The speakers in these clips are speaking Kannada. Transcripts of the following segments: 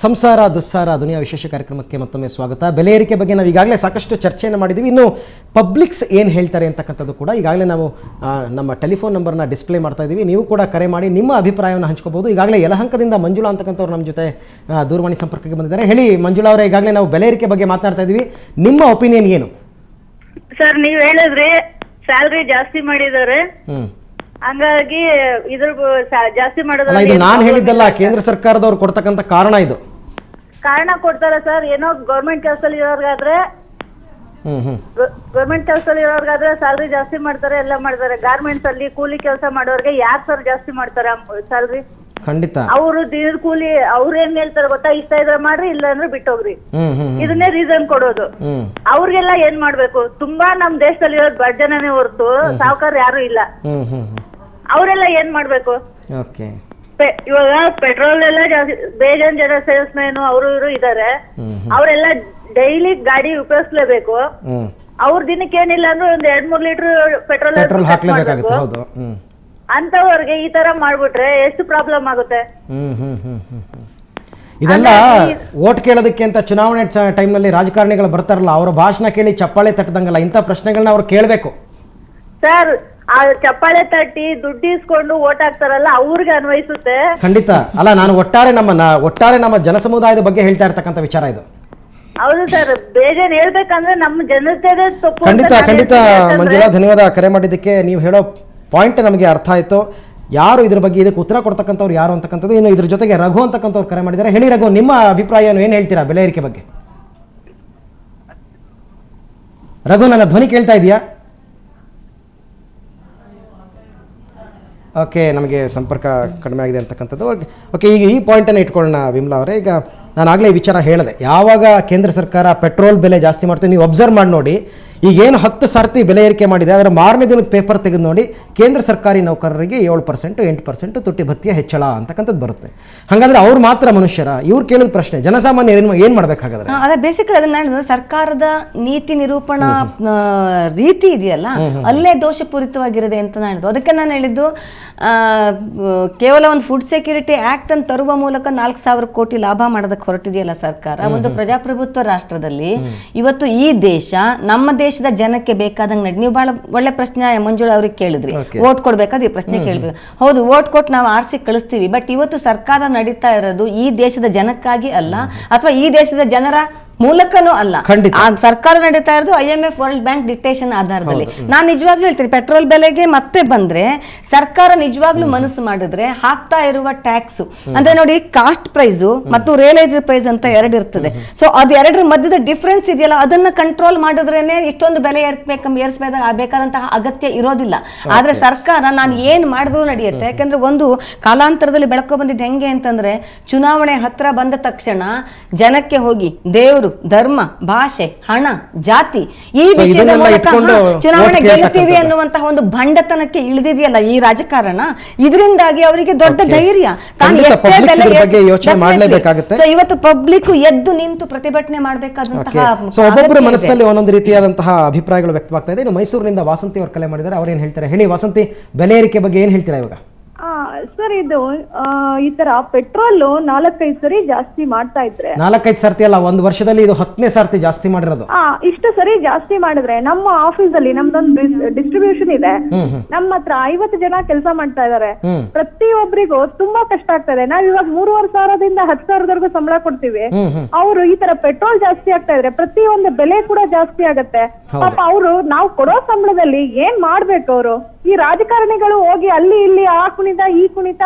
ಸಂಸಾರ ದುಸ್ಸಾರ ದುನಿಯಾ ವಿಶೇಷ ಕಾರ್ಯಕ್ರಮಕ್ಕೆ ಮತ್ತೊಮ್ಮೆ ಸ್ವಾಗತ. ಬೆಲೆ ಏರಿಕೆ ಬಗ್ಗೆ ನಾವು ಈಗಾಗಲೇ ಸಾಕಷ್ಟು ಚರ್ಚೆಯನ್ನು ಮಾಡಿದ್ದೀವಿ. ಇನ್ನು ಪಬ್ಲಿಕ್ಸ್ ಏನು ಹೇಳ್ತಾರೆ ಅಂತಕ್ಕಂಥದ್ದು ಕೂಡ ಈಗಾಗಲೇ ನಾವು ನಮ್ಮ ಟೆಲಿಫೋನ್ ನಂಬರ್ನ ಡಿಸ್ಪ್ಲೇ ಮಾಡ್ತಾ ಇದ್ದೀವಿ. ನೀವು ಕೂಡ ಕರೆ ಮಾಡಿ ನಿಮ್ಮ ಅಭಿಪ್ರಾಯವನ್ನು ಹಂಚ್ಕೋಬಹುದು. ಈಗಾಗಲೇ ಯಲಹಂಕದಿಂದ ಮಂಜುಳಾ ಅಂತಕ್ಕಂಥವ್ರು ನಮ್ಮ ಜೊತೆ ದೂರವಾಣಿ ಸಂಪರ್ಕಕ್ಕೆ ಬಂದಿದ್ದಾರೆ. ಹೇಳಿ ಮಂಜುಳಾ ಅವರೇ, ಈಗಾಗಲೇ ನಾವು ಬೆಲೆ ಏರಿಕೆ ಬಗ್ಗೆ ಮಾತನಾಡ್ತಾ ಇದ್ದೀವಿ, ನಿಮ್ಮ ಒಪಿನಿಯನ್ ಏನು? ಸರ್, ನೀವ್ ಹೇಳಿದ್ರಿ ಸ್ಯಾಲ್ರಿ ಜಾಸ್ತಿ ಮಾಡಿದ್ದಾರೆ, ಹಂಗಾಗಿ ಇದ್ರ ಜಾಸ್ತಿ ಮಾಡೋದು ಇದು ನಾನು ಹೇಳಿದ್ದಲ್ಲ, ಕೇಂದ್ರ ಸರ್ಕಾರದವ್ರು ಕೊಡ್ತಕ್ಕಂಥ ಕಾರಣ ಇದು. ಕಾರಣ ಕೊಡ್ತಾರ ಸರ್. ಏನೋ ಗೌರ್ಮೆಂಟ್ ಕೆಲಸದಲ್ಲಿ ಇರೋರ್ಗಾದ್ರೆ ಸ್ಯಾಲ್ರಿ ಜಾಸ್ತಿ ಮಾಡ್ತಾರೆ, ಎಲ್ಲ ಮಾಡ್ತಾರೆ. ಗಾರ್ಮೆಂಟ್ಸ್ ಅಲ್ಲಿ ಕೂಲಿ ಕೆಲಸ ಮಾಡೋರ್ಗೆ ಯಾಕೆ ಸರ್ ಜಾಸ್ತಿ ಮಾಡ್ತಾರೆ ಸ್ಯಾಲ್ರಿ? ಖಂಡಿತ ಅವರು ದಿನದ ಕೂಲಿ ಅವ್ರ ಏನ್ ಹೇಳ್ತಾರೆ ಗೊತ್ತಾ, ಇಷ್ಟ ಇದ್ರೆ ಮಾಡ್ರಿ, ಇಲ್ಲ ಅಂದ್ರೆ ಬಿಟ್ಟೋಗ್ರಿ, ಇದನ್ನೇ ರೀಸನ್ ಕೊಡೋದು. ಅವ್ರಿಗೆಲ್ಲ ಏನ್ ಮಾಡ್ಬೇಕು? ತುಂಬಾ ನಮ್ ದೇಶದಲ್ಲಿ ಇರೋದು ಬಡ ಜನನೇ ಹೊರತು ಸಾವುಕಾರ ಯಾರು ಇಲ್ಲ. ಅವರೆಲ್ಲ ಏನ್ ಮಾಡ್ಬೇಕು? ಇವಾಗ ಪೆಟ್ರೋಲ್ ಎಲ್ಲ ಜಾಸ್ತಿ, ಬೇಜಾನ್ ಜನ ಸೇಲ್ಸ್ ಮ್ಯಾನ್ ಅವರು ಇವರು ಇದಾರೆ, ಅವರೆಲ್ಲ ಡೈಲಿ ಗಾಡಿ ಉಪಯೋಗಿಸ್ಲೇಬೇಕು. ಅವ್ರ ದಿನಕ್ಕೆ ಏನಿಲ್ಲ ಅಂದ್ರೆ ಒಂದ್ 2-3 ಲೀಟರ್ ಪೆಟ್ರೋಲ್ ಹಾಕ್ಲೇಬೇಕು. ಅಂತವ್ರಿಗೆ ಈ ತರ ಮಾಡ್ಬಿಟ್ರೆ ಎಷ್ಟು ಪ್ರಾಬ್ಲಮ್ ಆಗುತ್ತೆ. ಇದೆಲ್ಲ ವೋಟ್ ಕೇಳೋದಕ್ಕೆ ಅಂತ ಚುನಾವಣೆ ಟೈಮ್ನಲ್ಲಿ ರಾಜಕಾರಣಿಗಳು ಬರ್ತಾರಲ್ಲ, ಅವರ ಭಾಷಣ ಕೇಳಿ ಚಪ್ಪಾಳೆ ತಟ್ಟದಂಗಲ್ಲ, ಇಂಥ ಪ್ರಶ್ನೆಗಳನ್ನ ಅವ್ರು ಕೇಳಬೇಕು ಸರ್. ಆ ಚಪ್ಪಾಳೆ ತಟ್ಟಿ ದುಡ್ಡು ಇಸ್ಕೊಂಡು ಓಟ್ ಹಾಕ್ತಾರಲ್ಲ, ಅವ್ರಿಗೆ ಅನ್ವಯಿಸುತ್ತೆ. ಖಂಡಿತ ಅಲ್ಲ, ನಾನು ಒಟ್ಟಾರೆ ನಮ್ಮ ಜನ ಸಮುದಾಯದ ಬಗ್ಗೆ ಹೇಳ್ತಾ ಇರ್ತಕ್ಕಂಥ ವಿಚಾರ ಇದು. ಹೌದು ಸರ್, ಬೇಜಾನ್ ಹೇಳ್ಬೇಕಂದ್ರೆ ನಮ್ಮ ಜನತೆದೇ ತಪ್ಪು. ಖಂಡಿತ ಮಂಜುಳಾ, ಧನ್ಯವಾದ ಕರೆ ಮಾಡಿದ್ದಕ್ಕೆ. ನೀವು ಹೇಳೋ ಪಾಯಿಂಟ್ ನಮಗೆ ಅರ್ಥ ಆಯ್ತು. ಯಾರು ಇದ್ರ ಬಗ್ಗೆ ಇದಕ್ಕೆ ಉತ್ತರ ಕೊಡ್ತಕ್ಕಂಥವ್ರು ಯಾರು ಅಂತಕ್ಕಂಥದ್ದು. ಇನ್ನು ಇದ್ರ ಜೊತೆಗೆ ರಘು ಅಂತಕ್ಕಂಥವ್ರು ಕರೆ ಮಾಡಿದ್ದಾರೆ. ಹೇಳಿ ರಘು, ನಿಮ್ಮ ಅಭಿಪ್ರಾಯ ಏನು ಹೇಳ್ತೀರಾ ಬೆಲೆ ಏರಿಕೆ ಬಗ್ಗೆ? ರಘು, ನನ್ನ ಧ್ವನಿ ಕೇಳ್ತಾ ಇದೆಯಾ? ಓಕೆ, ನಮಗೆ ಸಂಪರ್ಕ ಕಡಿಮೆ ಆಗಿದೆ ಅಂತಕ್ಕಂಥದ್ದು. ಓಕೆ, ಈಗ ಈ ಪಾಯಿಂಟನ್ನು ಇಟ್ಕೊಳ್ಳೋಣ ವಿಮಲಾ ಅವರೇ. ಈಗ ನಾನು ಆಗಲೇ ವಿಚಾರ ಹೇಳಿದೆ, ಯಾವಾಗ ಕೇಂದ್ರ ಸರ್ಕಾರ ಪೆಟ್ರೋಲ್ ಬೆಲೆ ಜಾಸ್ತಿ ಮಾಡ್ತೀವಿ, ನೀವು ಅಬ್ಸರ್ವ್ ಮಾಡಿ ನೋಡಿ, ಈಗೇನು 10 ಸರ್ತಿ ಬೆಲೆ ಏರಿಕೆ ಮಾಡಿದೆ, ಅದರ ಮಾರನೇ ದಿನದ ಪೇಪರ್ ತೆಗೆದು ನೋಡಿ, ಕೇಂದ್ರ ಸರ್ಕಾರಿ ನೌಕರರಿಗೆ 7%, 8% ತುಟ್ಟಿ ಭತ್ಯೆ ಹೆಚ್ಚಳ ಅಂತಕ್ಕಂಥದ್ದು ಬರುತ್ತೆ. ಹಾಗಾದ್ರೆ ಅವ್ರು ಮಾತ್ರ ಮನುಷ್ಯರ? ಇವ್ರು ಕೇಳಿದ ಪ್ರಶ್ನೆ, ಜನಸಾಮಾನ್ಯರು ಏನು ಮಾಡ್ಬೇಕಾಗಾದ್ರೆ? ಅದೇ ಬೇಸಿಕಲಿ ಅದನ್ನ ಸರ್ಕಾರದ ನೀತಿ ನಿರೂಪಣಾ ರೀತಿ ಇದೆಯಲ್ಲ, ಅಲ್ಲೇ ದೋಷಪೂರಿತವಾಗಿರದೆ ಅಂತ ನಾನು ಹೇಳಿದ್ದು. ಅದಕ್ಕೆ ನಾನು ಹೇಳಿದ್ದು, ಕೇವಲ ಒಂದು ಫುಡ್ ಸೆಕ್ಯೂರಿಟಿ ಆಕ್ಟ್ ಅನ್ನು ತರುವ ಮೂಲಕ 4,000 ಕೋಟಿ ಲಾಭ ಮಾಡೋದಕ್ಕೆ ಹೊರಟಿದೆಯಲ್ಲ ಸರ್ಕಾರ. ಒಂದು ಪ್ರಜಾಪ್ರಭುತ್ವ ರಾಷ್ಟ್ರದಲ್ಲಿ ಇವತ್ತು ಈ ದೇಶ ನಮ್ಮ ದೇಶದ ಜನಕ್ಕೆ ಬೇಕಾದಂಗೆ ನೀವು ಬಹಳ ಒಳ್ಳೆ ಪ್ರಶ್ನೆ ಮಂಜುಳಾ ಅವ್ರಿಗೆ ಕೇಳಿದ್ರಿ, ವೋಟ್ ಕೊಡ್ಬೇಕಾದ್ರೆ ಈ ಪ್ರಶ್ನೆ ಕೇಳ್ಬೇಕು. ಹೌದು, ವೋಟ್ ಕೊಟ್ಟು ನಾವು ಆರಿಸಿ ಕಳಿಸ್ತೀವಿ, ಬಟ್ ಇವತ್ತು ಸರ್ಕಾರ ನಡೀತಾ ಇರೋದು ಈ ದೇಶದ ಜನಕ್ಕಾಗಿ ಅಲ್ಲ, ಅಥವಾ ಈ ದೇಶದ ಜನರ ಮೂಲಕನೂ ಅಲ್ಲ. ಆ ಸರ್ಕಾರ ನಡೀತಾ ಇರೋದು IMF ವರ್ಲ್ಡ್ ಬ್ಯಾಂಕ್ ಡಿಕ್ಟೇಷನ್ ಆಧಾರದಲ್ಲಿ. ನಾನು ನಿಜವಾಗ್ಲೂ ಹೇಳ್ತೀನಿ, ಪೆಟ್ರೋಲ್ ಬೆಲೆಗೆ ಮತ್ತೆ ಬಂದ್ರೆ ಸರ್ಕಾರ ನಿಜವಾಗ್ಲೂ ಮನಸ್ಸು ಮಾಡಿದ್ರೆ ಹಾಕ್ತಾ ಇರುವ ಟ್ಯಾಕ್ಸ್ ಅಂದ್ರೆ ನೋಡಿ, ಕಾಸ್ಟ್ ಪ್ರೈಸ್ ಮತ್ತು ರಿಯಲೈಸ್ ಪ್ರೈಸ್ ಅಂತ 2 ಇರ್ತದೆ. ಸೊ ಅದು 2ರ ಮಧ್ಯದ ಡಿಫ್ರೆನ್ಸ್ ಇದೆಯಲ್ಲ, ಅದನ್ನ ಕಂಟ್ರೋಲ್ ಮಾಡಿದ್ರೇನೆ ಇಷ್ಟೊಂದು ಬೆಲೆ ಏರ್ಬೇಕಾದಂತಹ ಅಗತ್ಯ ಇರೋದಿಲ್ಲ. ಆದ್ರೆ ಸರ್ಕಾರ ನಾನು ಏನ್ ಮಾಡಿದ್ರು ನಡೆಯುತ್ತೆ. ಯಾಕಂದ್ರೆ ಒಂದು ಕಾಲಾಂತರದಲ್ಲಿ ಬೆಳಕು ಬಂದಿದ್ದು ಹೆಂಗೆ ಅಂತಂದ್ರೆ, ಚುನಾವಣೆ ಹತ್ರ ಬಂದ ತಕ್ಷಣ ಜನಕ್ಕೆ ಹೋಗಿ ದೇವರು, ಧರ್ಮ, ಭಾಷೆ, ಹಣ, ಜಾತಿ ಈ ವಿಷಯದ ಮೂಲಕ ಚುನಾವಣೆ ಗೆಲ್ತೀವಿ ಅನ್ನುವಂತಹ ಒಂದು ಭಂಡತನಕ್ಕೆ ಇಳಿದಿದೆಯಲ್ಲ ಈ ರಾಜಕಾರಣ, ಇದರಿಂದಾಗಿ ಅವರಿಗೆ ದೊಡ್ಡ ಧೈರ್ಯ. ಇವತ್ತು ಪಬ್ಲಿಕ್ ಎದ್ದು ನಿಂತು ಪ್ರತಿಭಟನೆ ಮಾಡಬೇಕಾದಂತಹ ಒಬ್ಬೊಬ್ಬರ ಮನಸ್ಸಿನಲ್ಲಿ ಒಂದೊಂದು ರೀತಿಯಾದಂತಹ ಅಭಿಪ್ರಾಯಗಳು ವ್ಯಕ್ತವಾಗ್ತಾ ಇದೆ. ಇನ್ನು ಮೈಸೂರಿನಿಂದ ವಾಸಂತಿ ಅವರು ಕಲೆ ಮಾಡಿದ್ದಾರೆ, ಅವ್ರು ಏನ್ ಹೇಳ್ತಾರೆ ಹೇಳಿ. ವಾಸಂತಿ, ಬೆಲೆ ಏರಿಕೆ ಬಗ್ಗೆ ಏನ್ ಹೇಳ್ತೀರಾ ಇವಾಗ? ಸರ್, ಇದು ಈ ತರ ಪೆಟ್ರೋಲ್ 4-5 ಸರಿ ಜಾಸ್ತಿ ಮಾಡ್ತಾ ಇದ್ರೆ, 4-5 ಸರ್ತಿ ಅಲ್ಲ, 1 ವರ್ಷದಲ್ಲಿ ಇದು 10ನೇ ಸರ್ತಿ ಜಾಸ್ತಿ ಮಾಡಿರೋದು. ಇಷ್ಟು ಸರಿ ಜಾಸ್ತಿ ಮಾಡಿದ್ರೆ ನಮ್ಮ ಆಫೀಸ್ ಅಲ್ಲಿ ನಮ್ದೊಂದು ಡಿಸ್ಟ್ರಿಬ್ಯೂಷನ್ ಇದೆ, ನಮ್ಮ ಹತ್ರ 50 ಜನ ಕೆಲಸ ಮಾಡ್ತಾ ಇದಾರೆ. ಪ್ರತಿಯೊಬ್ಬರಿಗೂ ತುಂಬಾ ಕಷ್ಟ ಆಗ್ತದೆ. ನಾವ್ ಇವಾಗ 3,500ದಿಂದ 10,000ವರೆಗೂ ಸಂಬಳ ಕೊಡ್ತೀವಿ. ಅವರು ಈ ತರ ಪೆಟ್ರೋಲ್ ಜಾಸ್ತಿ ಆಗ್ತಾ ಇದ್ರೆ ಪ್ರತಿಯೊಂದು ಬೆಲೆ ಕೂಡ ಜಾಸ್ತಿ ಆಗತ್ತೆ. ಪಾಪ ಅವರು ನಾವು ಕೊಡೋ ಸಂಬಳದಲ್ಲಿ ಏನ್ ಮಾಡ್ಬೇಕು? ಅವರು ಈ ರಾಜಕಾರಣಿಗಳು ಹೋಗಿ ಅಲ್ಲಿ ಇಲ್ಲಿ ಆ ಕುಣಿತ ಈ ಕುಣಿತ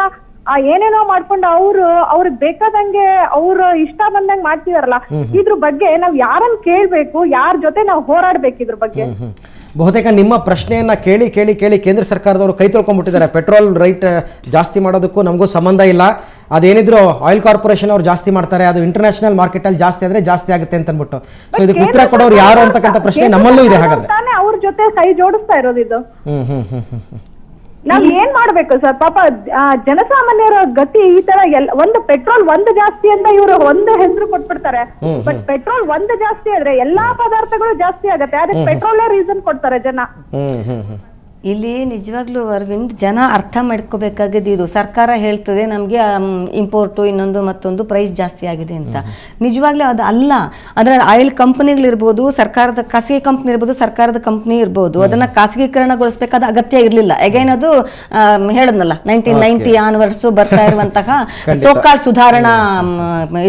ಏನೇನೋ ಮಾಡ್ಕೊಂಡು ಅವ್ರಿಗೆ ಬೇಕಾದಂಗೆ ಅವ್ರು ಇಷ್ಟ ಬಂದಂಗೆ ಮಾಡ್ತಿದಾರಲ್ಲ, ಇದ್ರ ಬಗ್ಗೆ ನಾವ್ ಯಾರನ್ನ ಕೇಳ್ಬೇಕು? ಯಾರ ಜೊತೆ ನಾವು ಹೋರಾಡ್ಬೇಕು ಇದ್ರ ಬಗ್ಗೆ? ಬಹುತೇಕ ನಿಮ್ಮ ಪ್ರಶ್ನೆಯನ್ನ ಕೇಳಿ ಕೇಳಿ ಕೇಳಿ ಕೇಂದ್ರ ಸರ್ಕಾರದವರು ಕೈ ತೊಳ್ಕೊಂಡ್ಬಿಟ್ಟಿದ್ದಾರೆ. ಪೆಟ್ರೋಲ್ ರೇಟ್ ಜಾಸ್ತಿ ಮಾಡೋದಕ್ಕೂ ನಮಗೂ ಸಂಬಂಧ ಇಲ್ಲ, ಅದೇನಿದ್ರು ಆಯಿಲ್ ಕಾರ್ಪೊರೇಷನ್ ಅವ್ರು ಜಾಸ್ತಿ ಮಾಡ್ತಾರೆ, ಅದು ಇಂಟರ್ನ್ಯಾಷನಲ್ ಮಾರ್ಕೆಟ್ ಅಲ್ಲಿ ಜಾಸ್ತಿ ಆದ್ರೆ ಜಾಸ್ತಿ ಆಗುತ್ತೆ ಅಂತ ಅಂದ್ಬಿಟ್ಟು. ಸೊ ಇದಕ್ಕೆ ಉತ್ತರ ಕೊಡೋರು ಯಾರು ಅಂತಕ್ಕಂಥ ಪ್ರಶ್ನೆ ನಮ್ಮಲ್ಲೂ ಇದೆ. ಹಾಗಾದ್ರೆ ಅವ್ರ ಜೊತೆ ಕೈ ಜೋಡಿಸ್ತಾ ಇರೋದು ಇದು. ನಾವ್ ಏನ್ ಮಾಡ್ಬೇಕು ಸರ್? ಪಾಪ ಜನಸಾಮಾನ್ಯರ ಗತಿ ಈ ತರ ಒಂದು ಪೆಟ್ರೋಲ್ 1 ಜಾಸ್ತಿ ಅಂತ ಇವರು ಒಂದು ಹೆಸರು ಕೊಟ್ಬಿಡ್ತಾರೆ. ಬಟ್ ಪೆಟ್ರೋಲ್ 1 ಜಾಸ್ತಿ ಆದ್ರೆ ಎಲ್ಲಾ ಪದಾರ್ಥಗಳು ಜಾಸ್ತಿ ಆಗತ್ತೆ. ಅದಕ್ಕೆ ಪೆಟ್ರೋಲೇ ರೀಸನ್ ಕೊಡ್ತಾರೆ ಜನ. ಇಲ್ಲಿ ನಿಜವಾಗ್ಲೂ ಅರವಿಂದ್ ಜನ ಅರ್ಥ ಮಾಡ್ಕೋಬೇಕಾಗಿದ್ದು ಇದು ಸರ್ಕಾರ ಹೇಳ್ತದೆ ನಮಗೆ ಇಂಪೋರ್ಟು ಇನ್ನೊಂದು ಮತ್ತೊಂದು ಪ್ರೈಸ್ ಜಾಸ್ತಿ ಆಗಿದೆ ಅಂತ. ನಿಜವಾಗ್ಲೂ ಅದು ಅಲ್ಲ. ಅದರ ಆಯಿಲ್ ಕಂಪನಿಗಳಿರ್ಬೋದು, ಸರ್ಕಾರದ ಖಾಸಗಿ ಕಂಪ್ನಿ ಇರ್ಬೋದು, ಸರ್ಕಾರದ ಕಂಪ್ನಿ ಇರ್ಬೋದು, ಅದನ್ನ ಖಾಸಗೀಕರಣಗೊಳಿಸಬೇಕಾದ ಅಗತ್ಯ ಇರಲಿಲ್ಲ. ಅಗೈನ್ ಅದು ಹೇಳದ್ನಲ್ಲ 1990 ಆನ್ವರ್ಸ್ ಬರ್ತಾ ಇರುವಂತಹ ಸೋಕಾಲ್ ಸುಧಾರಣಾ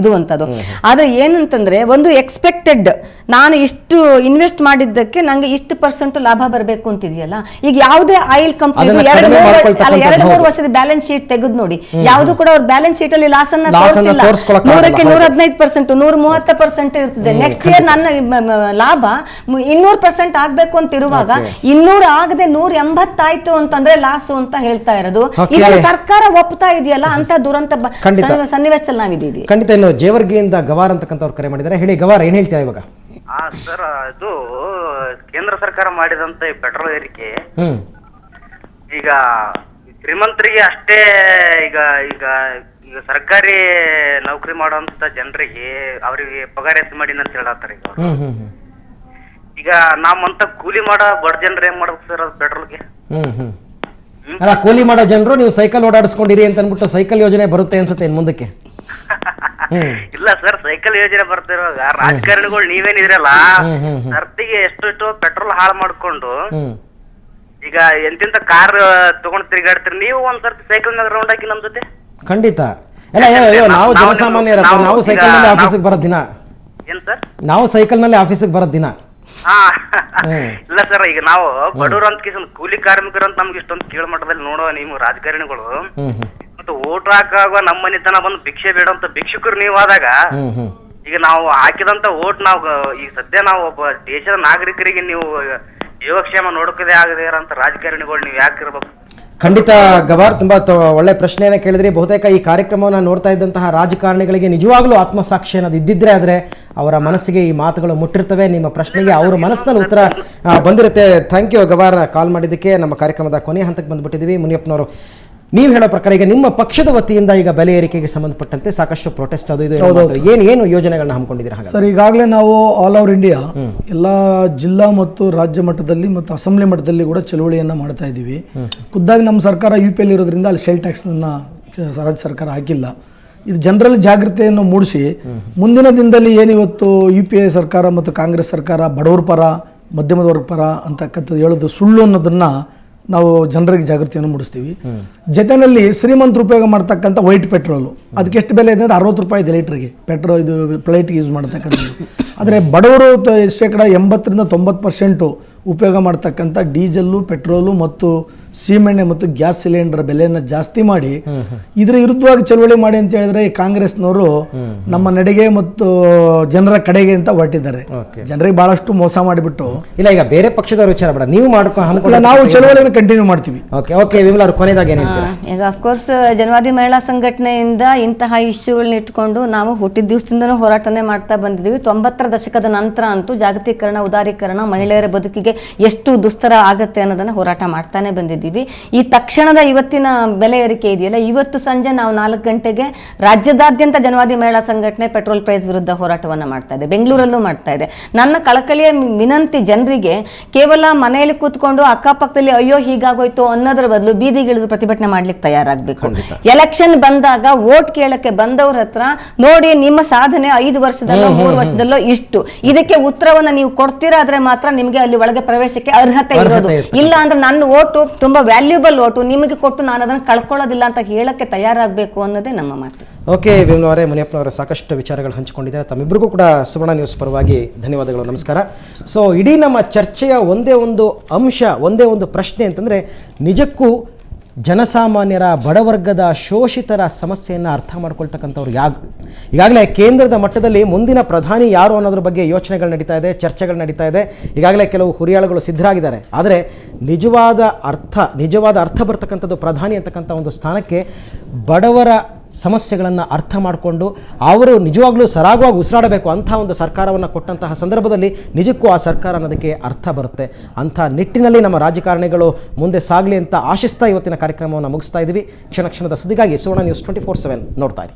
ಇದು ಅಂತದ್ದು. ಆದ್ರೆ ಏನಂತಂದ್ರೆ ಒಂದು ಎಕ್ಸ್ಪೆಕ್ಟೆಡ್, ನಾನು ಇಷ್ಟು ಇನ್ವೆಸ್ಟ್ ಮಾಡಿದ್ದಕ್ಕೆ ನಂಗೆ ಇಷ್ಟು % ಲಾಭ ಬರಬೇಕು ಅಂತಿದೆಯಲ್ಲ. ಈಗ ಯಾವುದೇ ಆಯಿಲ್ ಕಂಪನಿ 2-3 ವರ್ಷದ ಬ್ಯಾಲೆನ್ಸ್ ಶೀಟ್ ತೆಗೆದು ನೋಡಿ, ಯಾವುದು ಕೂಡ ಅವ್ರ ಬ್ಯಾಲೆನ್ಸ್ ಶೀಟ್ ಅಲ್ಲಿ ಲಾಸ್ ಅನ್ನ ತೋರಿಸಿಲ್ಲ. 100ಕ್ಕೆ 115%, 130% ಇರ್ತದೆ. ನೆಕ್ಸ್ಟ್ ಇಯರ್ ನನ್ನ ಲಾಭ 200% ಆಗ್ಬೇಕು ಅಂತ ಇರುವಾಗ 200 ಆಗದೆ 180 ಆಯ್ತು ಅಂತಂದ್ರೆ ಲಾಸ್ ಅಂತ ಹೇಳ್ತಾ ಇರೋದು. ಇದು ಸರ್ಕಾರ ಒಪ್ತಾ ಇದೆಯಲ್ಲ, ಅಂತ ದುರಂತ ಸನ್ನಿವೇಶದಲ್ಲಿ ನಾವಿದ್ದೀವಿ. ಖಂಡಿತ. ಇನ್ನು ಜೇವರ್ಗಿಯಿಂದ ಗವಾರ್ ಅಂತಕ್ಕಂಥವ್ರು ಕರೆ ಮಾಡಿದ್ದಾರೆ. ಹೇಳಿ ಗವಾರ್, ಏನ್ ಹೇಳ್ತೀರಾ ಇವಾಗ? ಸರ್, ಇದು ಕೇಂದ್ರ ಸರ್ಕಾರ ಮಾಡಿದಂತ ಈ ಪೆಟ್ರೋಲ್ ಏರಿಕೆ ಈಗ ಶ್ರೀಮಂತರಿಗೆ ಅಷ್ಟೇ, ಈಗ ಈಗ ಈಗ ಸರ್ಕಾರಿ ನೌಕರಿ ಮಾಡುವಂತ ಜನರಿಗೆ ಅವರಿಗೆ ಪಗಾರ ಹೆಚ್ಚು ಮಾಡಿ ಅಂತ ಹೇಳತ್ತಾರ. ಈಗ ನಮ್ಮಂತ ಕೂಲಿ ಮಾಡೋ ಬಡ ಜನರು ಏನ್ ಮಾಡ್ಬೇಕು ಸರ್ ಅದು ಪೆಟ್ರೋಲ್ಗೆ? ಅಲ್ಲ, ಕೂಲಿ ಮಾಡೋ ಜನರು ನೀವು ಸೈಕಲ್ ಓಡಾಡಿಸ್ಕೊಂಡಿರಿ ಅಂತ ಅನ್ಬಿಟ್ಟು ಸೈಕಲ್ ಯೋಜನೆ ಬರುತ್ತೆ ಅನ್ಸುತ್ತೆ ಇನ್ ಮುಂದಕ್ಕೆ. ಇಲ್ಲ ಸರ್, ಸೈಕಲ್ ಯೋಜನೆ ಬರ್ತಿರುವಾಗ ರಾಜಕಾರಣಿಗಳು ನೀವೇನಿದ್ರಲ್ಲ, ಸರ್ತಿಗೆ ಎಷ್ಟು ಪೆಟ್ರೋಲ್ ಹಾಳು ಮಾಡ್ಕೊಂಡು ಈಗ ಎಂತಿಂತ ಕಾರ್ ತಗೊಂಡ್ ತಿರುಗಾಡ್ತೀರಿ, ನೀವು ಒಂದ್ಸರ್ತಿ ಸೈಕಲ್ ಮ್ಯಾಗ ರೌಂಡ್ ಹಾಕಿ ನಮ್ ಜೊತೆ. ಖಂಡಿತ. ಎಲ್ಲ ನಾವು ಜನಸಾಮಾನ್ಯರ, ನಾವು ಸೈಕಲ್ ನಲ್ಲಿ ಆಫೀಸಿಗೆ ಬರೋದ್ ದಿನ. ಏನ್ ಸರ್? ನಾವು ಸೈಕಲ್ ನಲ್ಲಿ ಆಫೀಸಿಗೆ ಬರೋದ್ ದಿನ. ಇಲ್ಲ ಸರ್, ಈಗ ನಾವು ಬಡವರು ಅಂತ ಕೂಲಿ ಕಾರ್ಮಿಕರು ಅಂತ ನಮ್ಗೆ ಇಷ್ಟೊಂದು ಕೀಳು ಮಟ್ಟದಲ್ಲಿ ನೋಡುವ ನೀವು ರಾಜಕಾರಣಿಗಳು, ಮತ್ತೆ ಓಟ್ ಹಾಕುವಾಗ ನಮ್ಮ ಮನೆತನ ಬಂದು ಭಿಕ್ಷೆ ಬೇಡುವಂತ ಭಿಕ್ಷುಕರು ನೀವು ಆದಾಗ, ಈಗ ನಾವು ಹಾಕಿದಂತ ಓಟ್ ನಾವು ಈಗ ಸದ್ಯ ನಾವು ಒಬ್ಬ ದೇಶದ ನಾಗರಿಕರಿಗೆ ನೀವು ಯೋಗಕ್ಷೇಮ ನೋಡಕದೇ ಆಗದೆ ಇರೋಂತ ರಾಜಕಾರಣಿಗಳು ನೀವು ಯಾಕಿರ್ಬೇಕು? ಖಂಡಿತ ಗವಾರ್, ತುಂಬಾ ಒಳ್ಳೆ ಪ್ರಶ್ನೆಯನ್ನ ಕೇಳಿದ್ರಿ. ಬಹುತೇಕ ಈ ಕಾರ್ಯಕ್ರಮವನ್ನು ನೋಡ್ತಾ ಇದ್ದಂತಹ ರಾಜಕಾರಣಿಗಳಿಗೆ ನಿಜವಾಗ್ಲೂ ಆತ್ಮಸಾಕ್ಷಿ ಅನ್ನೋದು ಇದ್ದಿದ್ರೆ ಆದ್ರೆ ಅವರ ಮನಸ್ಸಿಗೆ ಈ ಮಾತುಗಳು ಮುಟ್ಟಿರ್ತವೆ. ನಿಮ್ಮ ಪ್ರಶ್ನೆಗೆ ಅವರ ಮನಸ್ಸಿನಲ್ಲಿ ಉತ್ತರ ಬಂದಿರುತ್ತೆ. ಥ್ಯಾಂಕ್ ಯು ಗವಾರ್, ಕಾಲ್ ಮಾಡಿದ್ದಕ್ಕೆ. ನಮ್ಮ ಕಾರ್ಯಕ್ರಮದ ಕೊನೆಯ ಹಂತಕ್ಕೆ ಬಂದ್ಬಿಟ್ಟಿದ್ದೀವಿ. ಮುನಿಯಪ್ಪನವರು, ನೀವು ಹೇಳೋ ಪ್ರಕಾರ ಈಗ ನಿಮ್ಮ ಪಕ್ಷದ ವತಿಯಿಂದ ಈಗ ಬೆಲೆ ಏರಿಕೆಗೆ ಸಂಬಂಧಪಟ್ಟಂತೆ ಸಾಕಷ್ಟು ಪ್ರೊಟೆಸ್ಟ್ ಅದು ಇದು ಏನು ಯೋಜನೆಗಳನ್ನ ಹಮ್ಮಿಕೊಂಡಿದ್ದೀರಾ? ಸರ್, ಈಗಾಗಲೇ ನಾವು ಆಲ್ ಓವರ್ ಇಂಡಿಯಾ ಎಲ್ಲ ಜಿಲ್ಲಾ ಮತ್ತು ರಾಜ್ಯ ಮಟ್ಟದಲ್ಲಿ ಮತ್ತು ಅಸೆಂಬ್ಲಿ ಮಟ್ಟದಲ್ಲಿ ಕೂಡ ಚಳುವಳಿಯನ್ನ ಮಾಡ್ತಾ ಇದ್ದೀವಿ. ಖುದ್ದಾಗಿ ನಮ್ಮ ಸರ್ಕಾರ UP ಇರೋದ್ರಿಂದ ಅಲ್ಲಿ ಸೇಲ್ ಟ್ಯಾಕ್ಸ್ ರಾಜ್ಯ ಸರ್ಕಾರ ಹಾಕಿಲ್ಲ. ಇದು ಜನರಲ್ಲಿ ಜಾಗೃತಿಯನ್ನು ಮೂಡಿಸಿ ಮುಂದಿನ ದಿನದಲ್ಲಿ ಏನಿವತ್ತು UPA ಸರ್ಕಾರ ಮತ್ತು ಕಾಂಗ್ರೆಸ್ ಸರ್ಕಾರ ಬಡವರ ಪರ, ಮಧ್ಯಮದ ವರ್ಗ ಪರ ಅಂತಕ್ಕಂಥದ್ದು ಹೇಳೋದು ಸುಳ್ಳು ಅನ್ನೋದನ್ನ ನಾವು ಜನರಿಗೆ ಜಾಗೃತಿಯನ್ನು ಮೂಡಿಸ್ತೀವಿ. ಜೊತೆಯಲ್ಲಿ ಶ್ರೀಮಂತರು ಉಪಯೋಗ ಮಾಡ್ತಕ್ಕಂಥ ವೈಟ್ ಪೆಟ್ರೋಲು, ಅದಕ್ಕೆ ಎಷ್ಟು ಬೆಲೆ ಇದೆ ಅಂದರೆ 60 ರೂಪಾಯಿ ಇದೆ ಲೀಟ್ರಿಗೆ ಪೆಟ್ರೋಲ್, ಇದು ಫ್ಲೈಟ್ಗೆ ಯೂಸ್ ಮಾಡ್ತಕ್ಕಂಥದ್ದು. ಆದರೆ ಬಡವರು ಶೇಕಡ 80ರಿಂದ 90% ಉಪಯೋಗ ಮಾಡ್ತಕ್ಕಂಥ ಡೀಸೆಲ್ಲು, ಪೆಟ್ರೋಲು ಮತ್ತು ಸೀಮೆಣ್ಣೆ ಮತ್ತು ಗ್ಯಾಸ್ ಸಿಲಿಂಡರ್ ಬೆಲೆಯನ್ನು ಜಾಸ್ತಿ ಮಾಡಿ ಇದ್ರ ವಿರುದ್ಧವಾಗಿ ಚಳವಳಿ ಮಾಡಿ ಅಂತ ಹೇಳಿದ್ರೆ ಕಾಂಗ್ರೆಸ್ನವರು ನಮ್ಮ ನಡೆಗೆ ಮತ್ತು ಜನರ ಕಡೆಗೆ ಅಂತ ಹೊರಟಿದ್ದಾರೆ. ಜನರಿಗೆ ಬಹಳಷ್ಟು ಮೋಸ ಮಾಡಿಬಿಟ್ಟು ಇಲ್ಲ, ಈಗ ಬೇರೆ ಪಕ್ಷದವ್ರ ವಿಚಾರ ಬೇಡ, ನೀವು ಮಾಡ್ಕೊಂಡು ನಾವು ಚಳವಳಿಯನ್ನು ಕಂಟಿನ್ಯೂ ಮಾಡ್ತೀವಿ. ಓಕೆ ವಿಮಲಾ ಅವರು, ಕೊನೆಯದಾಗಿ ಏನು ಹೇಳ್ತೀರಾ? ಈಗ ಅಫ್ಕೋರ್ಸ್ ಜನವಾದಿ ಮಹಿಳಾ ಸಂಘಟನೆಯಿಂದ ಇಂತಹ ಇಶ್ಯೂಗಳನ್ನ ಇಟ್ಕೊಂಡು ನಾವು ಹುಟ್ಟಿದ ದಿವಸದಿಂದನೂ ಹೋರಾಟನೇ ಮಾಡ್ತಾ ಬಂದಿದ್ದೀವಿ. 90ರ ದಶಕದ ನಂತರ ಅಂತೂ ಜಾಗತೀಕರಣ, ಉದಾರೀಕರಣ, ಮಹಿಳೆಯರ ಬದುಕಿಗೆ ಎಷ್ಟು ದುಸ್ತರ ಆಗತ್ತೆ ಅನ್ನೋದನ್ನ ಹೋರಾಟ ಮಾಡ್ತಾನೆ ಬಂದಿದ್ದೀವಿ. ಈ ತಕ್ಷಣದ ಇವತ್ತಿನ ಬೆಲೆ ಏರಿಕೆ ಇದೆಯಲ್ಲ, ಇವತ್ತು ಸಂಜೆ ನಾವು 4 ಗಂಟೆಗೆ ರಾಜ್ಯದಾದ್ಯಂತ ಜನವಾದಿ ಮಹಿಳಾ ಸಂಘಟನೆ ಪೆಟ್ರೋಲ್ ಪ್ರೈಸ್ ವಿರುದ್ಧ ಹೋರಾಟವನ್ನ ಮಾಡ್ತಾ ಇದೆ. ಬೆಂಗಳೂರಲ್ಲೂ ಮಾಡ್ತಾ ಇದೆ. ನನ್ನ ಕಳಕಳಿಯ ವಿನಂತಿ ಜನರಿಗೆ, ಕೇವಲ ಮನೆಯಲ್ಲಿ ಕೂತ್ಕೊಂಡು ಅಕ್ಕಪಕ್ಕದಲ್ಲಿ ಅಯ್ಯೋ ಹೀಗಾಗೋಯ್ತು ಅನ್ನೋದ್ರ ಬದಲು ಬೀದಿಗಿಳಿದು ಪ್ರತಿಭಟನೆ ಮಾಡ್ಲಿಕ್ಕೆ ತಯಾರಾಗಬೇಕು. ಎಲೆಕ್ಷನ್ ಬಂದಾಗ ವೋಟ್ ಕೇಳಕ್ಕೆ ಬಂದವ್ರ ಹತ್ರ ನೋಡಿ ನಿಮ್ಮ ಸಾಧನೆ 5 ವರ್ಷದಲ್ಲೋ 3 ವರ್ಷದಲ್ಲೋ ಇಷ್ಟು, ಇದಕ್ಕೆ ಉತ್ತರವನ್ನ ನೀವು ಕೊಡ್ತೀರಾ ಆದ್ರೆ ಮಾತ್ರ ನಿಮಗೆ ಅಲ್ಲಿ ಒಳಗೆ ಪ್ರವೇಶಕ್ಕೆ ಅರ್ಹತೆ ಇರೋದು. ಇಲ್ಲ ಅಂದ್ರೆ ನನ್ನ ಓಟು ತುಂಬಾ ವ್ಯಾಲ್ಯೂಬಲ್ ಓಟು, ನಿಮಗೆ ಕೊಟ್ಟು ನಾನು ಅದನ್ನು ಕಳ್ಕೊಳ್ಳೋದಿಲ್ಲ ಅಂತ ಹೇಳಕ್ಕೆ ತಯಾರಾಗಬೇಕು ಅನ್ನೋದೇ ನಮ್ಮ ಮಾತು. ಓಕೆ ವಿಮಲಾ ಅವರೇ, ಮುನಿಯಪ್ಪನವರೇ ಸಾಕಷ್ಟು ವಿಚಾರಗಳು ಹಂಚಿಕೊಂಡಿದ್ದಾರೆ. ತಮ್ಮಿಬ್ಬರಿಗೂ ಕೂಡ ಸುವರ್ಣ ನ್ಯೂಸ್ ಪರವಾಗಿ ಧನ್ಯವಾದಗಳು, ನಮಸ್ಕಾರ. ಸೊ ಇಡೀ ನಮ್ಮ ಚರ್ಚೆಯ ಒಂದೇ ಒಂದು ಅಂಶ, ಒಂದೇ ಒಂದು ಪ್ರಶ್ನೆ ಅಂತಂದರೆ, ನಿಜಕ್ಕೂ ಜನಸಾಮಾನ್ಯರ, ಬಡವರ್ಗದ, ಶೋಷಿತರ ಸಮಸ್ಯೆಯನ್ನು ಅರ್ಥ ಮಾಡ್ಕೊಳ್ತಕ್ಕಂಥವ್ರು ಈಗಾಗಲೇ ಕೇಂದ್ರದ ಮಟ್ಟದಲ್ಲಿ ಮುಂದಿನ ಪ್ರಧಾನಿ ಯಾರು ಅನ್ನೋದ್ರ ಬಗ್ಗೆ ಯೋಚನೆಗಳು ನಡೀತಾ ಇದೆ, ಚರ್ಚೆಗಳು ನಡೀತಾ ಇದೆ. ಈಗಾಗಲೇ ಕೆಲವು ಹುರಿಯಾಳುಗಳು ಸಿದ್ಧರಾಗಿದ್ದಾರೆ. ಆದರೆ ನಿಜವಾದ ಅರ್ಥ ಬರ್ತಕ್ಕಂಥದ್ದು ಪ್ರಧಾನಿ ಅಂತಕ್ಕಂಥ ಒಂದು ಸ್ಥಾನಕ್ಕೆ ಬಡವರ ಸಮಸ್ಯೆಗಳನ್ನು ಅರ್ಥ ಮಾಡಿಕೊಂಡು ಅವರು ನಿಜವಾಗ್ಲೂ ಸರಾಗವಾಗಿ ಉಸಿರಾಡಬೇಕು ಅಂಥ ಒಂದು ಸರ್ಕಾರವನ್ನು ಕೊಟ್ಟಂತಹ ಸಂದರ್ಭದಲ್ಲಿ ನಿಜಕ್ಕೂ ಆ ಸರ್ಕಾರ ಅನ್ನೋದಕ್ಕೆ ಅರ್ಥ ಬರುತ್ತೆ. ಅಂಥ ನಿಟ್ಟಿನಲ್ಲಿ ನಮ್ಮ ರಾಜಕಾರಣಿಗಳು ಮುಂದೆ ಸಾಗಲಿ ಅಂತ ಆಶಿಸ್ತಾ ಇವತ್ತಿನ ಕಾರ್ಯಕ್ರಮವನ್ನು ಮುಗಿಸ್ತಾ ಇದ್ದೀವಿ. ಕ್ಷಣದ ಸುದ್ದಿಗಾಗಿ ಸುವರ್ಣ ನ್ಯೂಸ್ 24/7 ನೋಡ್ತಾ ಇರಿ.